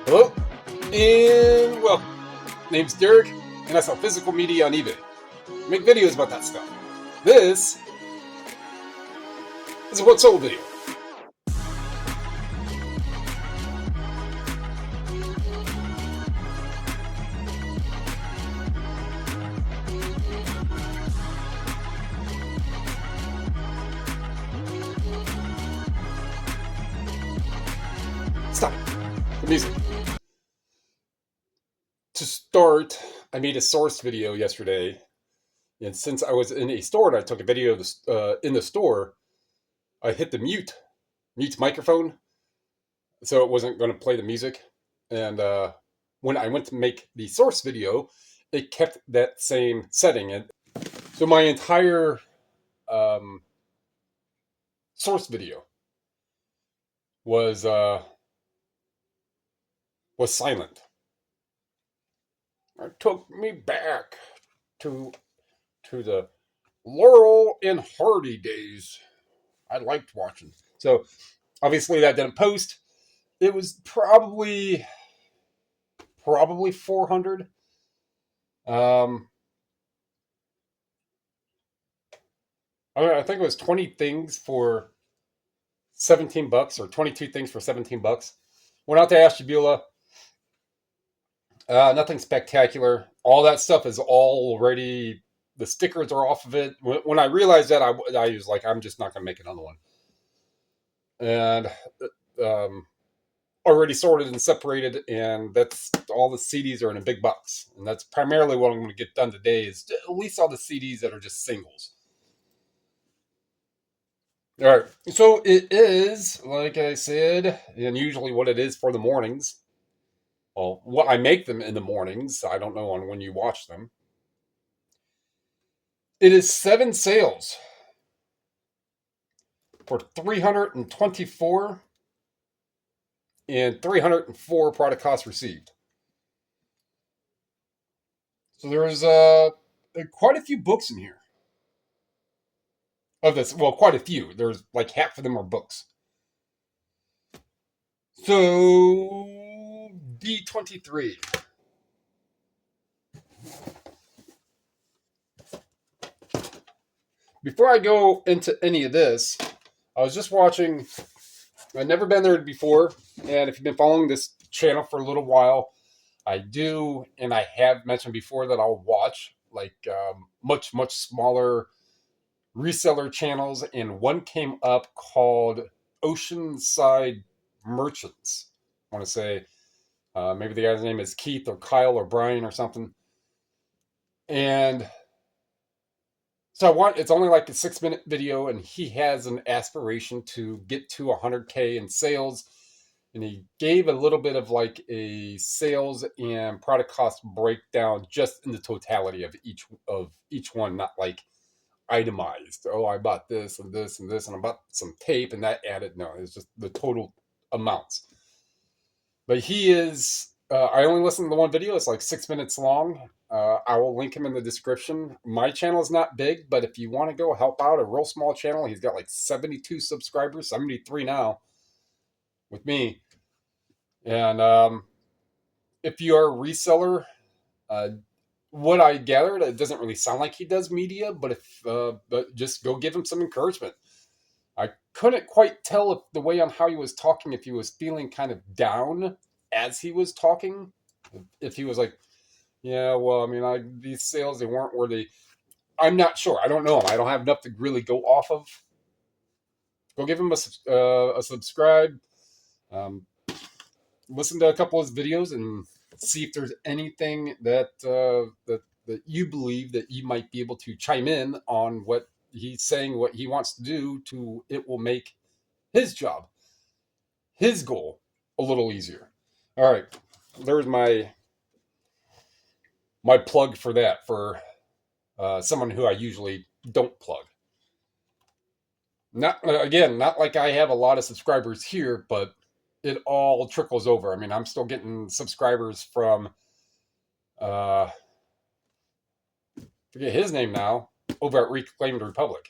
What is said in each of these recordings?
Hello, and welcome. Name's Derek, and I sell physical media on eBay. I make videos about that stuff. This is a What Sold video. Stop the music. To start, I made a source video yesterday, and since I was in a store and I took a video of in the store, I hit the mute microphone, so it wasn't going to play the music. And when I went to make the source video, it kept that same setting, and so my entire source video was silent. It took me back to the Laurel and Hardy days. I liked watching. So obviously that didn't post. It was probably 400. I think it was 20 things for $17 or 22 things for $17. Went out to Ashtabula. Nothing spectacular. All that stuff is already, the stickers are off of it. When I realized that, I was like, I'm just not going to make another one. And already sorted and separated, and that's all the CDs are in a big box. And that's primarily what I'm going to get done today, is at least all the CDs that are just singles. All right, so it is, like I said, and usually what it is for the mornings. Well, what I make them in the mornings, I don't know on when you watch them. It is 7 sales for $324 and 304 product costs received. So there's quite a few books in here. Of this, well, quite a few. There's like half of them are books. So D23. Before I go into any of this, I was just watching. I've never been there before, and if you've been following this channel for a little while, I do, and I have mentioned before that I'll watch like much smaller reseller channels, and one came up called Oceanside Merchants. I want to say maybe the guy's name is Keith or Kyle or Brian or something. And so it's only like a 6-minute video, and he has an aspiration to get to 100K in sales. And he gave a little bit of like a sales and product cost breakdown just in the totality of each one, not like itemized. Oh, I bought this and this and this, and I bought some tape and that added. No, it's just the total amounts. But he is, I only listened to the one video. It's like 6 minutes long. I will link him in the description. My channel is not big, but if you want to go help out a real small channel, he's got like 72 subscribers, 73 now with me. And if you are a reseller, what I gathered, it doesn't really sound like he does media, but but just go give him some encouragement. I couldn't quite tell if the way on how he was talking, if he was feeling kind of down as he was talking, if he was like, yeah, well, I mean, these sales, they weren't where they, I'm not sure. I don't know him. I don't have enough to really go off of. Go give him a subscribe. Listen to a couple of his videos and see if there's anything that you believe that you might be able to chime in on what he's saying, what he wants to do it will make his job, his goal, a little easier. All right, there's my plug for that, for someone who I usually don't plug. Not like I have a lot of subscribers here, but it all trickles over. I mean, I'm still getting subscribers from forget his name now, over at Reclaimed Republic.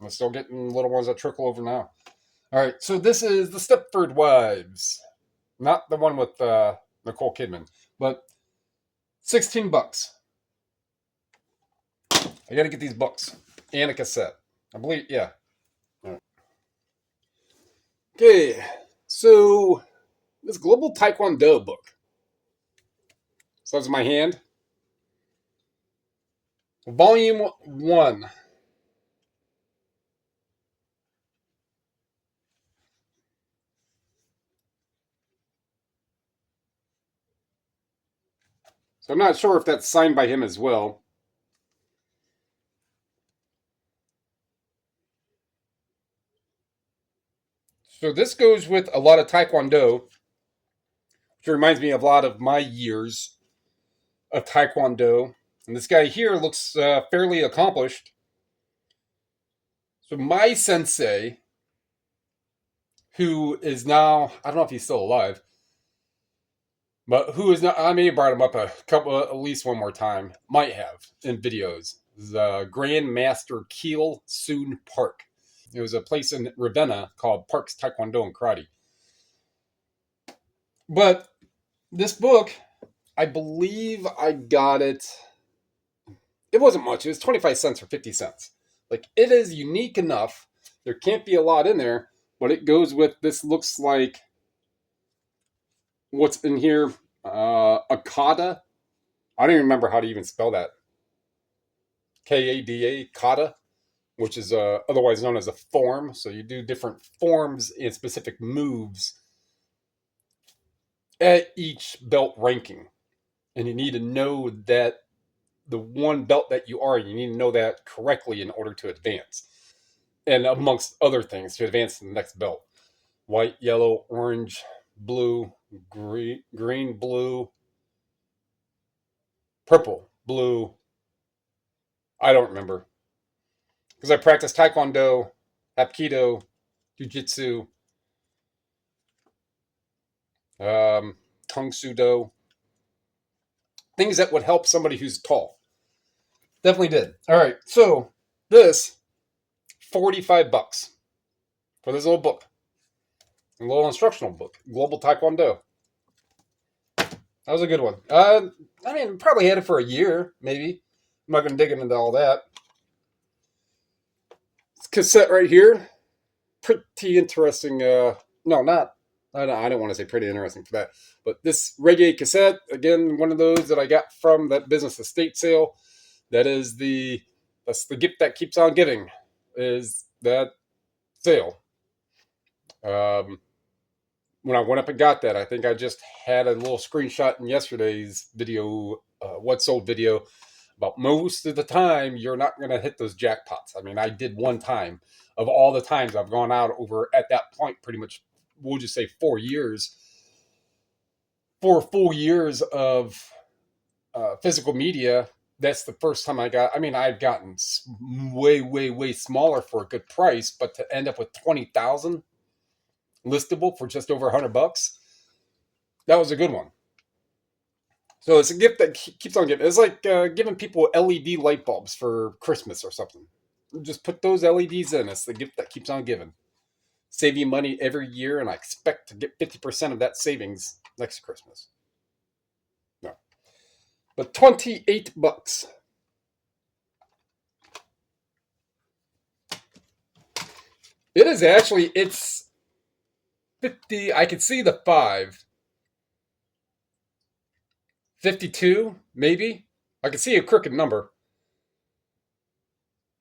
I'm still getting little ones that trickle over now. All right, so this is the Stepford Wives, not the one with Nicole Kidman. But $16. I got to get these books and a cassette. I believe, yeah. Okay, so this Global Taekwondo book. So that's my hand. Volume 1. So I'm not sure if that's signed by him as well. So this goes with a lot of Taekwondo, which reminds me of a lot of my years of Taekwondo. And this guy here looks fairly accomplished. So my sensei, who is now, I don't know if he's still alive, but who is not, I may have brought him up a couple, at least one more time, might have in videos. The Grand Master Keel Soon Park. It was a place in Ravenna called Parks Taekwondo and Karate. But this book, I believe I got it. It wasn't much. It was 25 cents or 50 cents. Like, it is unique enough. There can't be a lot in there, but it goes with, this looks like what's in here. Akada. I don't even remember how to even spell that. Kada, kata, which is otherwise known as a form. So you do different forms and specific moves at each belt ranking. And you need to know that the one belt that you are, you need to know that correctly in order to advance. And amongst other things, to advance to the next belt. White, yellow, orange, blue, green, blue, purple, blue. I don't remember. Because I practiced Taekwondo, Hapkido, Jiu-Jitsu, Kung Sudo. Things that would help somebody who's tall. Definitely did. All right, so this, $45 for this little book. A little instructional book, Global Taekwondo. That was a good one. I mean, probably had it for a year, maybe. I'm not going to dig into all that. This cassette right here, pretty interesting. No, not. I don't want to say pretty interesting for that. But this reggae cassette, again, one of those that I got from that business estate sale. That's the gift that keeps on giving, is that sale. When I went up and got that, I think I just had a little screenshot in yesterday's video, what sold video, about most of the time you're not going to hit those jackpots. I mean, I did one time of all the times I've gone out over at that point, pretty much, we'll just say 4 years, 4 full years of physical media. That's the first time I've gotten way, way, way smaller for a good price, but to end up with 20,000 listable for just over $100, that was a good one. So it's a gift that keeps on giving. It's like giving people LED light bulbs for Christmas or something. Just put those LEDs in. It's the gift that keeps on giving. Save you money every year, and I expect to get 50% of that savings next Christmas. No. But $28. It is actually, it's 50. I can see the 5. 52, maybe? I can see a crooked number.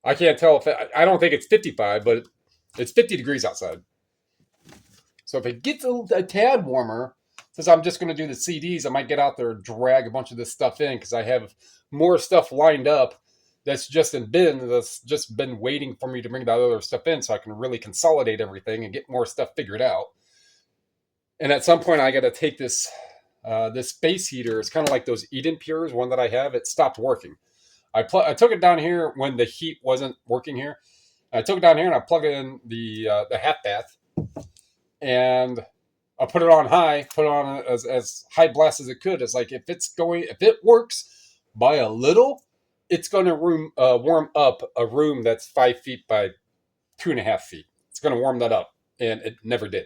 I can't tell if I don't think it's 55, but it's 50 degrees outside. So if it gets a tad warmer, since I'm just going to do the CDs, I might get out there and drag a bunch of this stuff in, because I have more stuff lined up that's just been waiting for me to bring that other stuff in, so I can really consolidate everything and get more stuff figured out. And at some point, I got to take this space heater. It's kind of like those Eden Pures, one that I have. It stopped working. I took it down here when the heat wasn't working here. I took it down here and I plugged it in the half bath, and I put it on high, put it on as high blast as it could. It's like, if it works by a little, it's going to warm up a room that's 5 feet by 2.5 feet. It's going to warm that up, and it never did.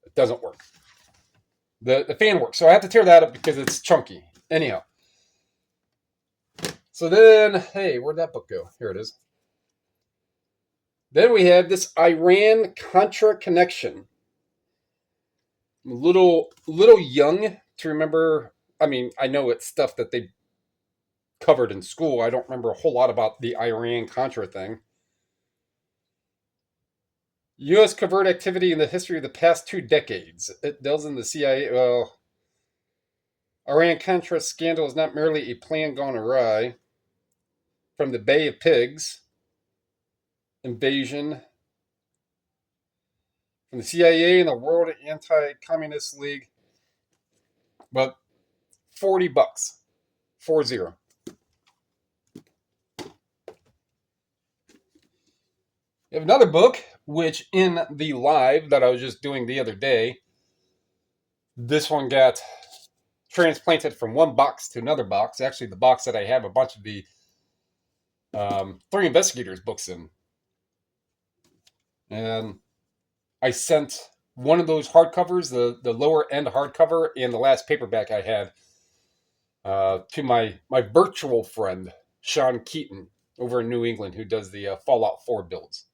It doesn't work. The fan works. So I have to tear that up because it's chunky. Anyhow. So then, hey, where'd that book go? Here it is. Then we have this Iran-Contra connection. I'm a little young to remember. I mean, I know it's stuff that they covered in school. I don't remember a whole lot about the Iran-Contra thing. U.S. covert activity in the history of the past 2 decades. It delves in the CIA. Well, Iran-Contra scandal is not merely a plan gone awry. From the Bay of Pigs invasion, from the CIA and the World Anti-Communist League. But $40. 40. We have another book, which in the live that I was just doing the other day, this one got transplanted from one box to another box. Actually, the box that I have a bunch of the Three Investigators books in. And I sent one of those hardcovers, the lower end hardcover, and the last paperback I had to my virtual friend, Sean Keaton, over in New England, who does the Fallout 4 builds.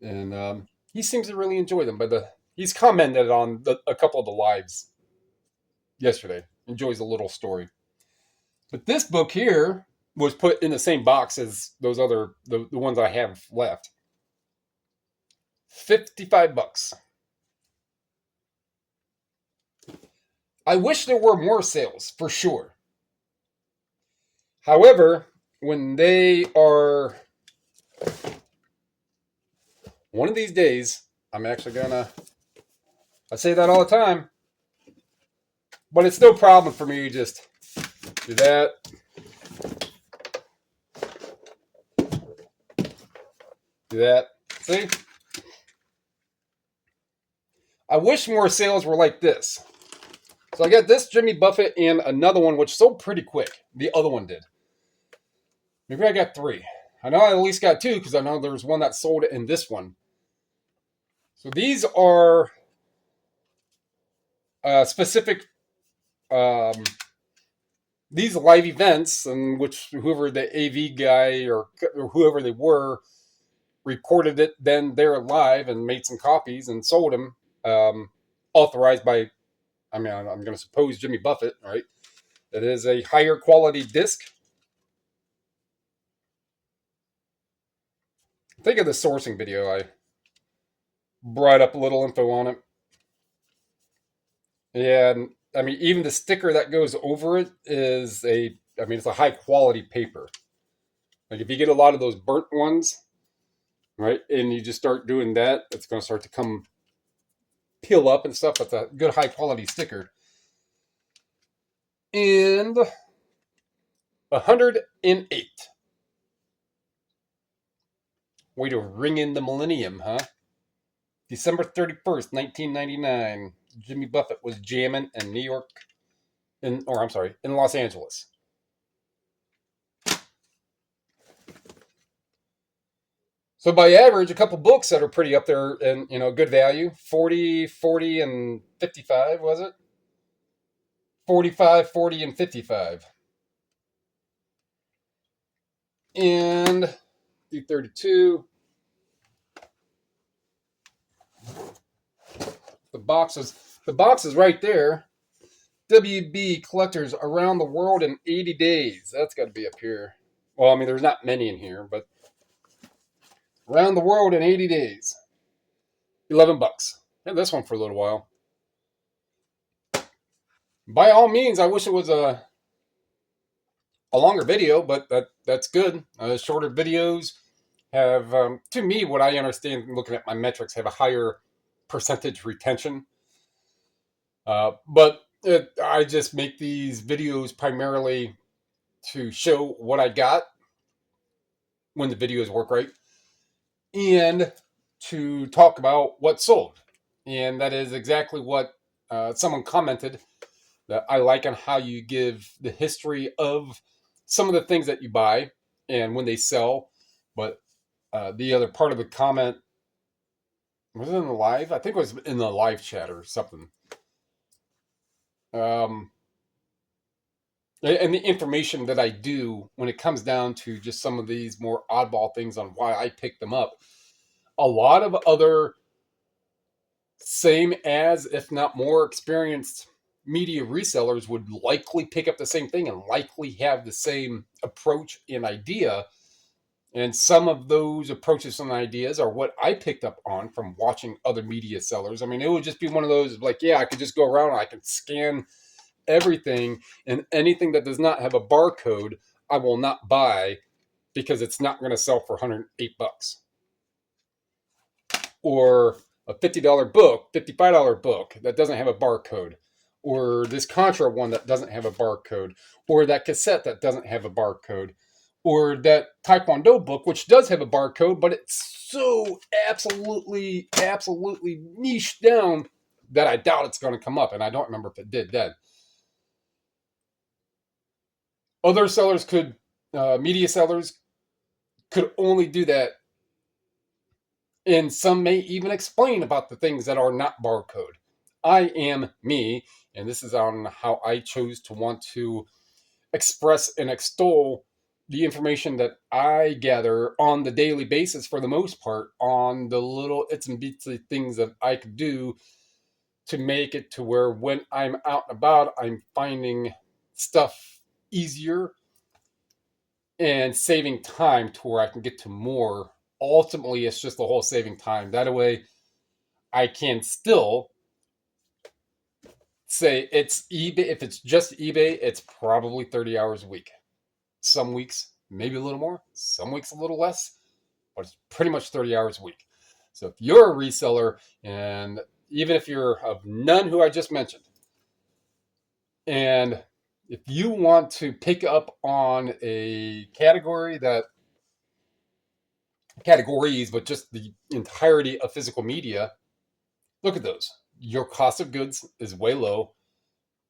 And he seems to really enjoy them. But he's commented on a couple of the lives yesterday. Enjoys a little story. But this book here was put in the same box as those other, the ones I have left. $55. I wish there were more sales, for sure. However, when they are... One of these days, I'm actually gonna... I say that all the time. But it's no problem for me to just do that. Do that. See? I wish more sales were like this. So I got this Jimmy Buffett and another one which sold pretty quick. The other one did. Maybe I got 3. I know I at least got 2 because I know there was one that sold in this one. So these are specific these live events in which whoever the AV guy or whoever they were recorded it then there live and made some copies and sold them, authorized by, I mean, I'm going to suppose Jimmy Buffett, right? It is a higher quality disc. Think of the sourcing video. I brought up a little info on it. And I mean, even the sticker that goes over it is it's a high quality paper. Like if you get a lot of those burnt ones, right, and you just start doing that, it's going to start to peel up and stuff. That's a good high quality sticker. And 108. Way to ring in the millennium, huh? December 31st, 1999. Jimmy Buffett was jamming in in Los Angeles. So by average, a couple books that are pretty up there and, good value. 40, 40, and 55, was it? 45, 40, and 55. And 32. The box is right there. WB collectors around the world in 80 days. That's got to be up here. Well, I mean, there's not many in here, but around the world in 80 days. $11. Had this one for a little while. By all means, I wish it was a longer video, but that's good. Shorter videos have, to me, what I understand looking at my metrics, have a higher percentage retention. But I just make these videos primarily to show what I got when the videos work right, and to talk about what sold. And that is exactly what someone commented that I like on how you give the history of some of the things that you buy and when they sell. But the other part of the comment, was it in the live? I think it was in the live chat or something. Um, and the information that I do when it comes down to just some of these more oddball things on why I pick them up. A lot of other same as, if not more experienced media resellers would likely pick up the same thing and likely have the same approach and idea. And some of those approaches and ideas are what I picked up on from watching other media sellers. I mean, it would just be one of those like, yeah, I could just go around and I can scan everything, and anything that does not have a barcode, I will not buy because it's not going to sell for $108. Or a $50 book, $55 book that doesn't have a barcode, or this Contra one that doesn't have a barcode, or that cassette that doesn't have a barcode, or that Taekwondo book which does have a barcode, but it's so absolutely niche down that I doubt it's going to come up, and I don't remember if it did then. Other sellers could, media sellers could only do that, and some may even explain about the things that are not barcode. I am me, and this is on how I chose to want to express and extol the information that I gather on the daily basis, for the most part, on the little its and bitsy things that I could do to make it to where when I'm out and about, I'm finding stuff easier and saving time to where I can get to more. Ultimately, it's just the whole saving time. That way, I can still say it's eBay. If it's just eBay, it's probably 30 hours a week. Some weeks, maybe a little more. Some weeks, a little less. But it's pretty much 30 hours a week. So if you're a reseller, and even if you're of none who I just mentioned, and if you want to pick up on a categories, but just the entirety of physical media, look at those. Your cost of goods is way low.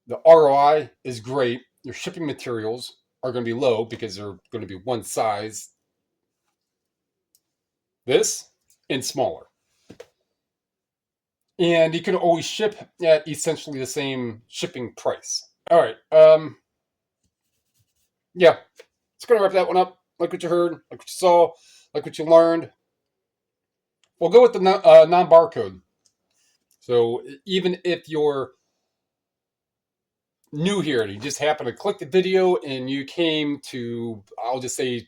The ROI is great. Your shipping materials are going to be low because they're going to be one size. This and smaller. And you can always ship at essentially the same shipping price. All right. Yeah. It's going to wrap that one up. Like what you heard, like what you saw, like what you learned. We'll go with the non-barcode. So even if you're new here and you just happen to click the video and you came to, I'll just say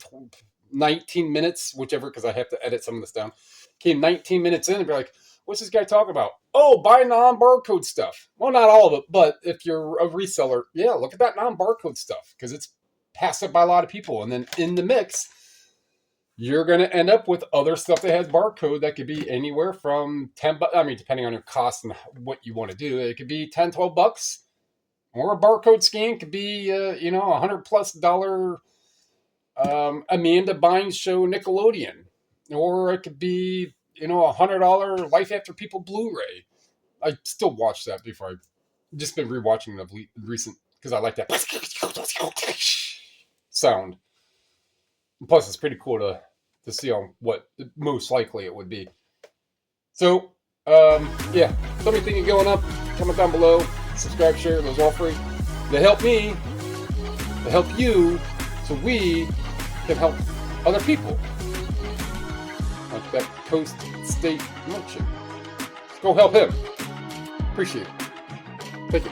19 minutes, whichever, because I have to edit some of this down, came 19 minutes in and be like, what's this guy talking about? Oh, buy non-barcode stuff. Well, not all of it, but if you're a reseller, yeah, look at that non-barcode stuff because it's passed up by a lot of people. And then in the mix, you're going to end up with other stuff that has barcode that could be anywhere from $10. I mean, depending on your cost and what you want to do, it could be $10, $12. Or a barcode scan could be, $100+ Amanda Bynes show Nickelodeon. Or it could be, $100 Life After People Blu-ray. I still watch that before. I've just been rewatching the recent, because I like that sound. Plus, it's pretty cool to see on what most likely it would be. So, yeah, something going up, comment down below, subscribe, share, those all free. They help me, they help you, so we can help other people. Like that Coast State merchant. Let's go help him. Appreciate it. Thank you.